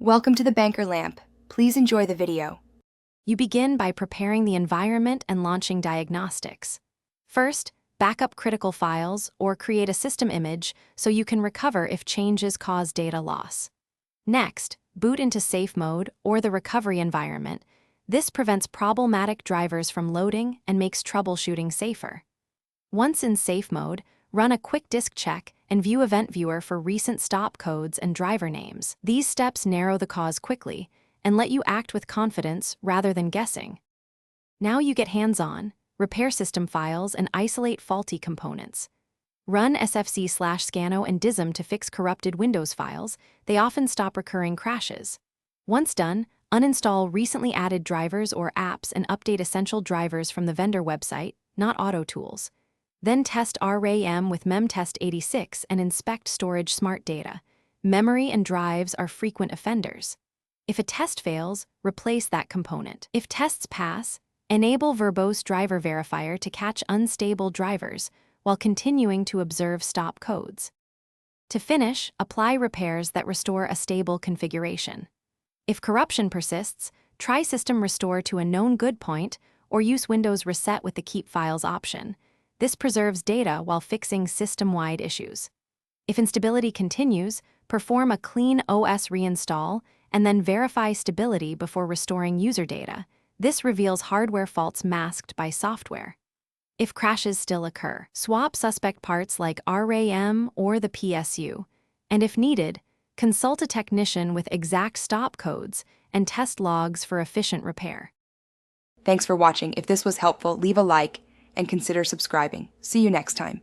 Welcome to the Banker Lamp. Please enjoy the video. You begin by preparing the environment and launching diagnostics. First, back up critical files or create a system image so you can recover if changes cause data loss. Next, boot into safe mode or the recovery environment. This prevents problematic drivers from loading and makes troubleshooting safer. Once in safe mode, run a quick disk check and view Event Viewer for recent stop codes and driver names. These steps narrow the cause quickly and let you act with confidence rather than guessing. Now you get hands-on, repair system files and isolate faulty components. Run sfc/scano and dism to fix corrupted Windows files. They often stop recurring crashes. Once done, uninstall recently added drivers or apps and update essential drivers from the vendor website, not Auto Tools. Then test RAM with memtest86 and inspect storage smart data. Memory and drives are frequent offenders. If a test fails, replace that component. If tests pass, enable verbose driver verifier to catch unstable drivers while continuing to observe stop codes. To finish, apply repairs that restore a stable configuration. If corruption persists, try System Restore to a known good point or use Windows Reset with the Keep Files option. This preserves data while fixing system-wide issues. If instability continues, perform a clean OS reinstall and then verify stability before restoring user data. This reveals hardware faults masked by software. If crashes still occur, swap suspect parts like RAM or the PSU, and if needed, consult a technician with exact stop codes and test logs for efficient repair. Thanks for watching. If this was helpful, leave a like and consider subscribing. See you next time.